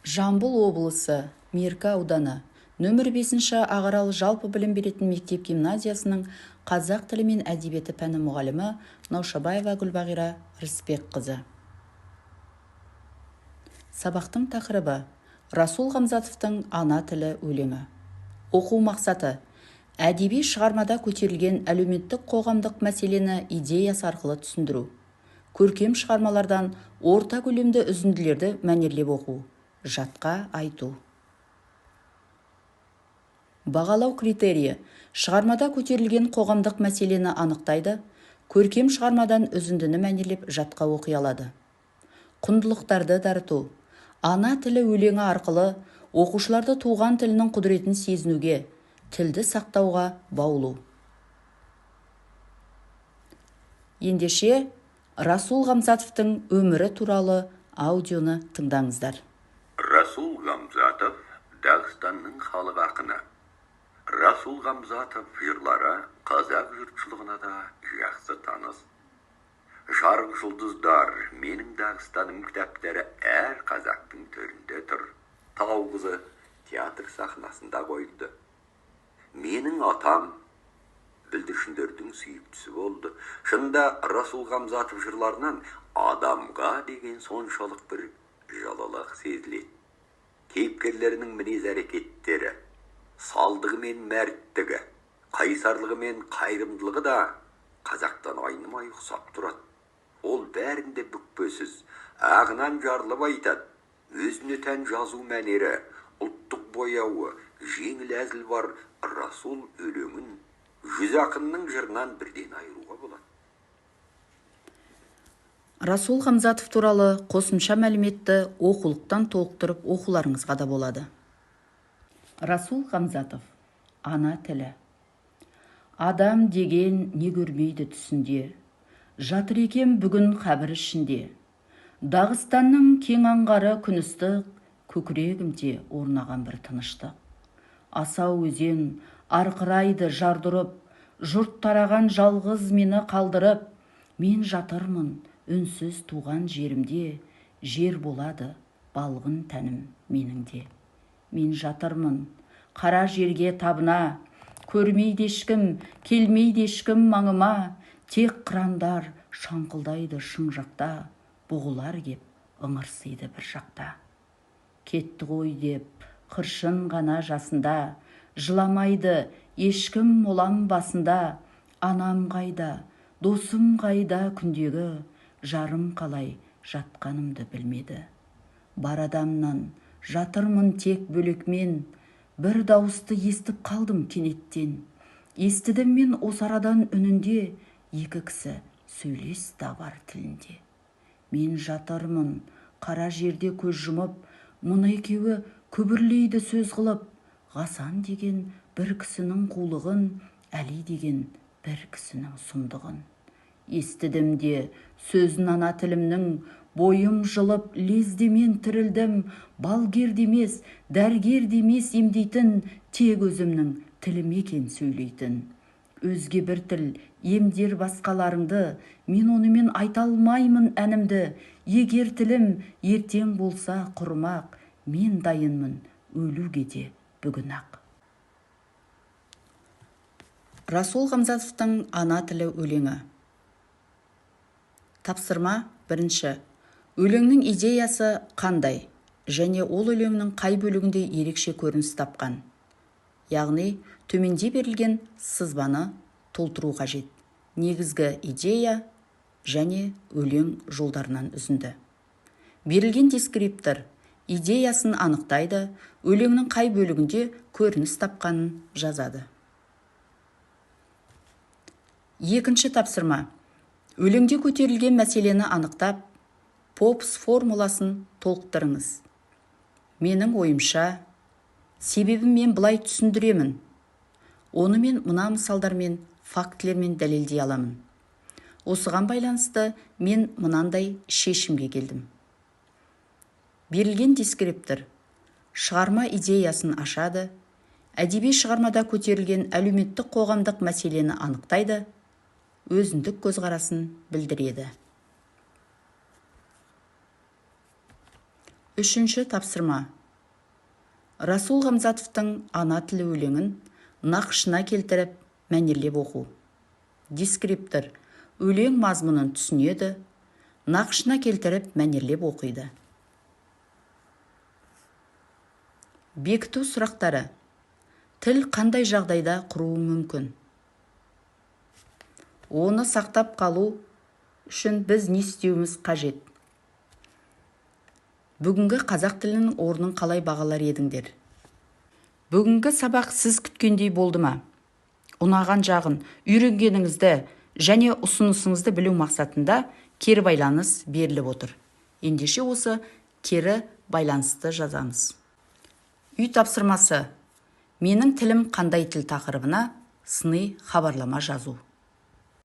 Жамбыл облысы, Меркі ауданы, нөмір 5-ші Ағарал жалпы білім беретін мектеп гимназиясының қазақ тілі мен әдебиеті пәні мұғалімі Наушабаева Гүлбағира Рысбекқызы. Сабақтың тақырыбы Расул Ғамзатовтың ана тілі өлеңі. Оқу мақсаты: әдеби шығармада көтерілген әлеуметтік қоғамдық мәселені идеясы арқылы түсіндіру. Көркем шығармалардан орта көлемді үзінділерді мәнерлеп оқу. Жатқа айту. Бағалау критерийі: шығармада көтерілген қоғамдық мәселені анықтайды. Көркем шығармадан үзіндіні мәнерлеп жатқа оқи алады. Құндылықтарды дарыту: ана тілі өлеңі арқылы оқушыларды туған тілінің құдіретін сезінуге, тілді сақтауға баулу. Ендеше Расул Ғамзатовтың өмірі туралы аудионы тыңдаңыздар. Расул Ғамзатов Дағыстанның халық ақыны. Расул Ғамзатов жырлары қазақ жұртшылығына да жақсы таныс. Жарық жұлдыздар, менің Дағыстаным кітаптары әр қазақтың төрінде тұр. Тау қызы театр сахнасында қойылды. Менің атам бүлдіршіндердің сүйіктісі болды. Шында Расул Ғамзатов жырларынан адамға деген соншалық бір жалалық сезіледі. Кейіпкерлерінің мінез әрекеттері, салдығы мен мәрттігі, қайсарлығы мен қайырымдылығы да қазақтан айнымай ұқсап тұрады. Ол бәрінде бүкпесіз, ағынан жарылып айтады. Өзіне тән жазу мәнері, ұлттық бояуы, жеңіл әзіл бар Расул өлеңін жүз ақынның жырынан бірден айыруға болады. Расул Ғамзатов туралы қосымша мәліметті оқулықтан толықтырып оқуларыңызға да болады. Расул Ғамзатов, ана тілі. Адам деген не көрмейді түсінде, жатыр екен бүгін қабір ішінде. Дағыстанның кең аңғары күн ыстық, көкірегімде орнаған бір тыныштық. Асау өзен арқырайды жардырып, жұрт тараған жалғыз мені қалдырып, мен жатырмын үнсіз туған жерімде, жер болады балғын тәнім менің де. Мен жатырмын қара жерге табына, көрмейді ешкім, келмейді ешкім маңыма, тек қырандар шаңқылдайды шың жақта, бұғылар кеп ыңырсиды бір жақта. Кетті ғой деп қыршын ғана жасында, жыламайды ешкім молам басында. Анам қайда, досым қайда күндегі, жарым қалай жатқанымды білмеді. Бар адамнан жатырмын тек бөлекмен, бір дауысты естіп қалдым кенеттен. Естідім мен осы арадан үнінде, екі кісі сөйлес табар тілінде. Мен жатырмын қара жерде көз жұмып, мұны екеуі күбірлейді сөз қылып. Ғасан деген бір кісінің қулығын, Әли деген бір кісінің сұмдығын. Естідім де сөзін ана тілімнің, бойым жылып лездемен тірілдім. Балгер демес, дәргер демес емдейтін, тек өзімнің тілім екен сөйлейтін. Өзге бір тіл емдер басқаларыңды, мен онымен айта алмаймын әнімді. Егер тілім ертең болса құрмақ, мен дайынмын өлуге де бүгін ақ. Расул Ғамзатовтың ана тілі өлеңі. Тапсырма 1. Өлеңнің идеясы қандай және ол өлеңнің қай бөлігінде ерекше көрініс тапқан? Яғни, төменде берілген сызбаны толтыру қажет. Негізгі идея және өлең жолдарынан үзінді. Берілген дескриптор идеясын анықтайды, өлеңнің қай бөлігінде көрініс тапқанын жазады. 2. Тапсырма. Өлеңде көтерілген мәселені анықтап, Попс формуласын толықтырыңыз. Менің ойымша, себебін мен былай түсіндіремін. Оны мен мына мысалдармен, фактілермен дәлелдей аламын. Осыған байланысты мен мынандай шешімге келдім. Берілген дескриптор шығарма идеясын ашады, әдеби шығармада көтерілген әлеуметтік қоғамдық мәселені анықтайды, өзіндік көзқарасын білдіреді. 3. Тапсырма. Расул Ғамзатовтың ана тілі өлеңін нақышына келтіріп, мәнерлеп оқу. Дескриптор өлең мазмұнын түсінеді, нақышына келтіріп, мәнерлеп оқиды. Бекіту сұрақтары. Тіл қандай жағдайда құруы мүмкін? Оны сақтап қалу үшін біз не істеуіміз қажет? Бүгінгі қазақ тілінің орнын қалай бағалар едіңдер? Бүгінгі сабақ сіз күткендей болды ма? Ұнаған жағын, үйренгеніңізді және ұсынысыңызды білу мақсатында кері байланыс беріліп отыр. Ендеше осы кері байланысты жазамыз. Үй тапсырмасы. Менің тілім қандай тіл тақырыбына сыни хабарлама жазу.